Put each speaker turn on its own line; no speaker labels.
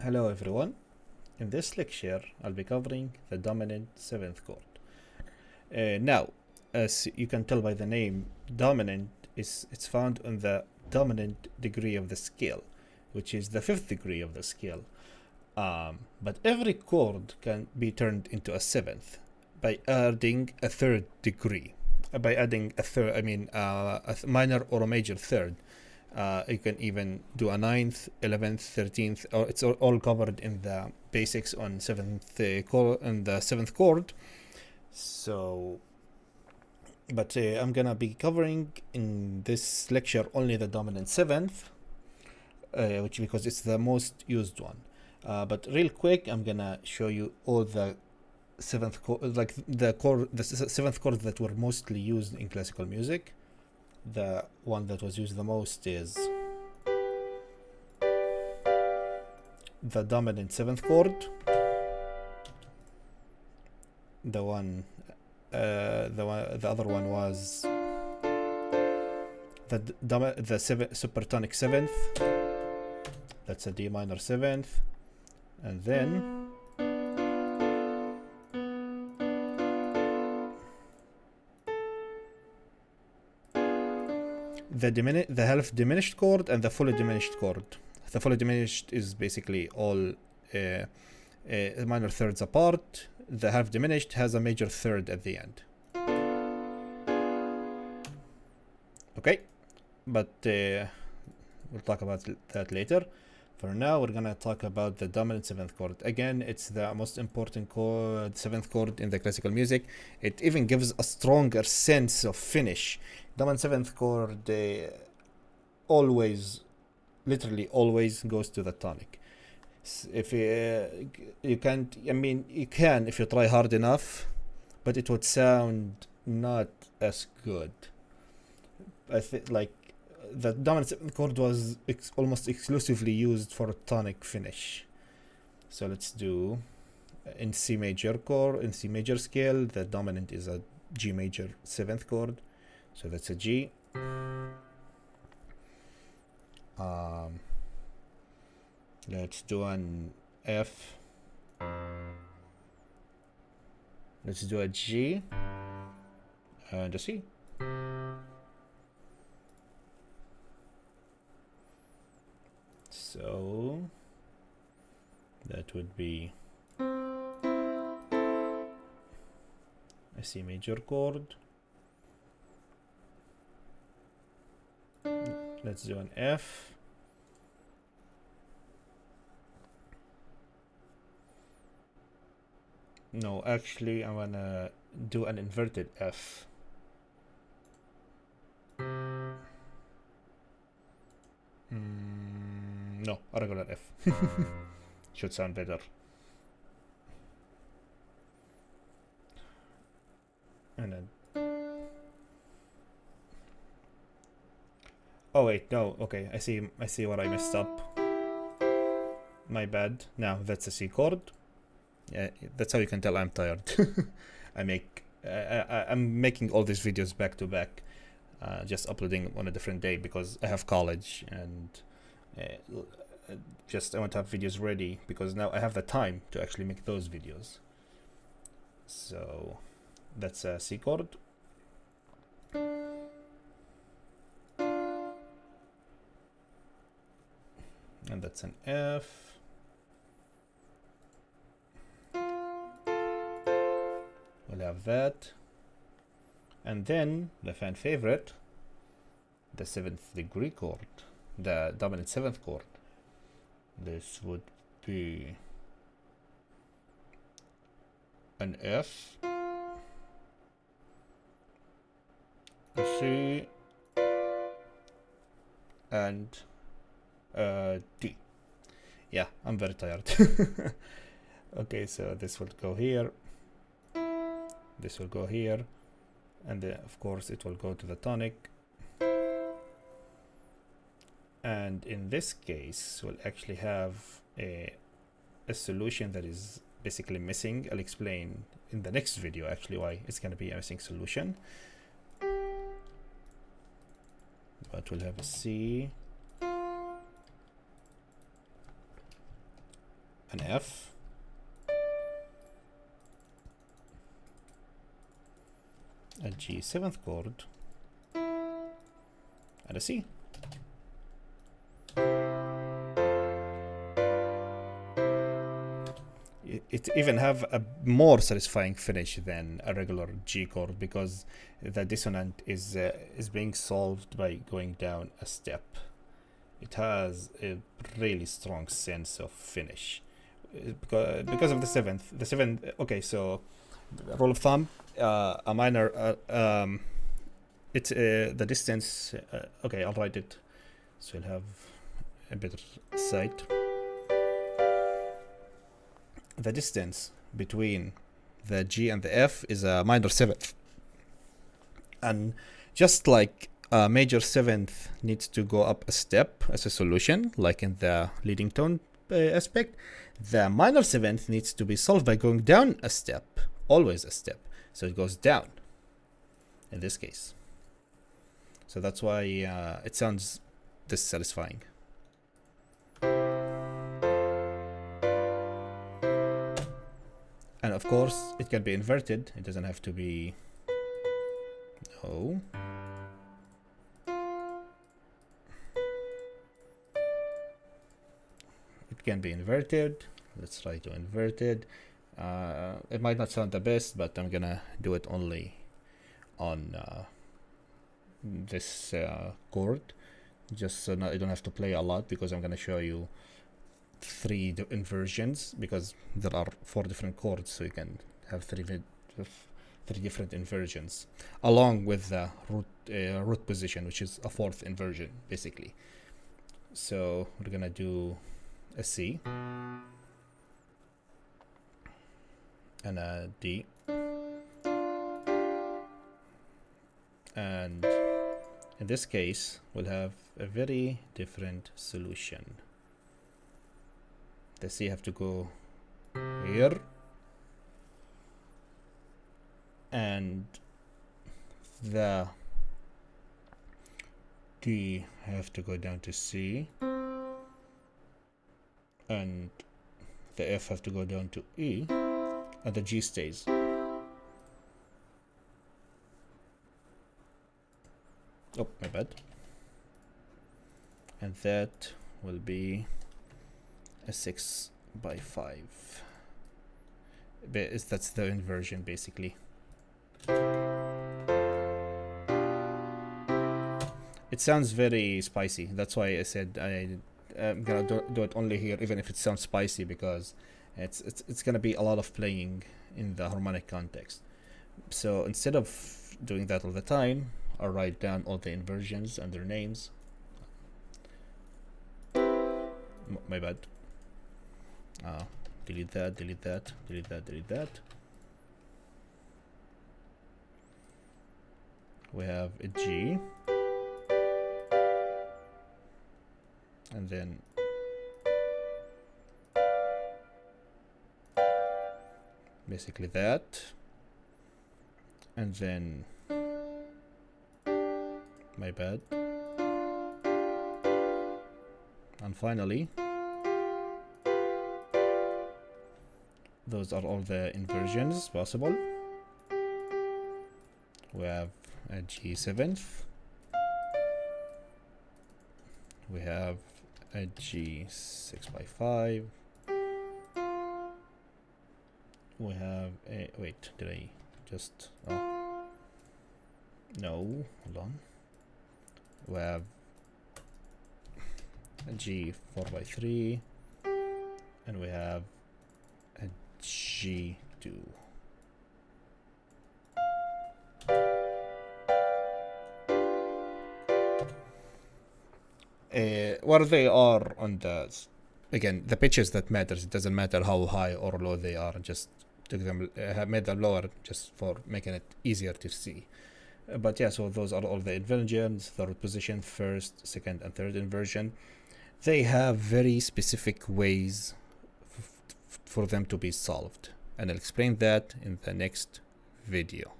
Hello everyone. In this lecture, I'll be covering the dominant 7th chord. Now, as you can tell by the name, dominant it's found on the dominant degree of the scale, which is the 5th degree of the scale. But every chord can be turned into a 7th by adding a third degree. By adding a third, minor or a major third. You can even do a 9th, 11th, 13th, or it's all covered in the basics on 7th chord and the 7th chord. So, but I'm gonna be covering in this lecture only the dominant 7th, which because it's the most used one. But real quick, I'm gonna show you all the 7th chord, like the 7th chord that were mostly used in classical music. The one that was used the most is the dominant 7th chord. The other one was the supertonic 7th. That's a D minor 7th, and then the half diminished chord and the fully diminished chord. The fully diminished is basically all minor thirds apart. The half diminished has a major third at the end. Okay, but we'll talk about that later. For now, we're gonna talk about the dominant 7th chord. Again, it's the most important chord, 7th chord in the classical music. It even gives a stronger sense of finish. Dominant 7th chord literally always goes to the tonic. If you can't, you can if you try hard enough, but it would sound not as good. I think like the dominant 7th chord was almost exclusively used for a tonic finish. So let's do in C major scale, the dominant is a G major 7th chord. So that's a G. Let's do an F. Let's do a G and a C. So that would be a C major chord. Let's do an F. No, actually, I'm gonna do an inverted F. No, a regular F. Should sound better. And then. Oh wait, no. Okay, I see what I messed up. My bad. Now that's a C chord. Yeah, that's how you can tell I'm tired. I'm making all these videos back to back, just uploading on a different day because I have college and I want to have videos ready because now I have the time to actually make those videos. So that's a C chord. And that's an F. We'll have that. And then the fan favorite, the 7th degree chord, the dominant 7th chord. This would be an F, a C, and D. Yeah, I'm very tired. Okay, so this will go here. This will go here. And then, of course, it will go to the tonic. And in this case, we'll actually have a solution that is basically missing. I'll explain in the next video actually why it's going to be a missing solution. But we'll have a C, an F, a G 7th chord, and a C. It even have a more satisfying finish than a regular G chord because the dissonant is being solved by going down a step. It has a really strong sense of finish because of the seventh. The seventh. Okay, so rule of thumb: a minor. It's the distance. Okay, I'll write it so you'll have a better sight. The distance between the G and the F is a minor seventh, and just like a major seventh needs to go up a step as a solution, like in the leading tone aspect, the minor seventh needs to be solved by going down a step, always a step, so it goes down in this case. So that's why it sounds dissatisfying. And of course, it can be inverted. It doesn't have to be... No. It can be inverted. Let's try to invert it. It might not sound the best, but I'm gonna do it only on this chord. Just so I don't have to play a lot, because I'm gonna show you 3 inversions, because there are 4 different chords, so you can have 3 different inversions along with the root position, which is a 4th inversion basically. So we're gonna do a C and a D, and in this case we'll have a very different solution. The C have to go here, and the D have to go down to C, and the F have to go down to E, and the G stays. Oh, my bad. And that will be a 6/5. That's the inversion basically. It sounds very spicy. That's why I said I'm gonna do it only here, even if it sounds spicy, because it's gonna be a lot of playing in the harmonic context. So instead of doing that all the time, I'll write down all the inversions and their names. My bad. Delete that, delete that, delete that, delete that. We have a G, and then basically that, and then my bad, and finally those are all the inversions possible. We have a G7th, we have a G6/5, we have a, wait, did I just, oh, no, hold on, we have a G4/3, and we have a G2. Where they are on the, again, the pitches that matters. It doesn't matter how high or low they are. Just took them, have made them lower just for making it easier to see. But yeah, so those are all the inversions: the root position, first, second, and third inversion. They have very specific ways for them to be solved, and I'll explain that in the next video.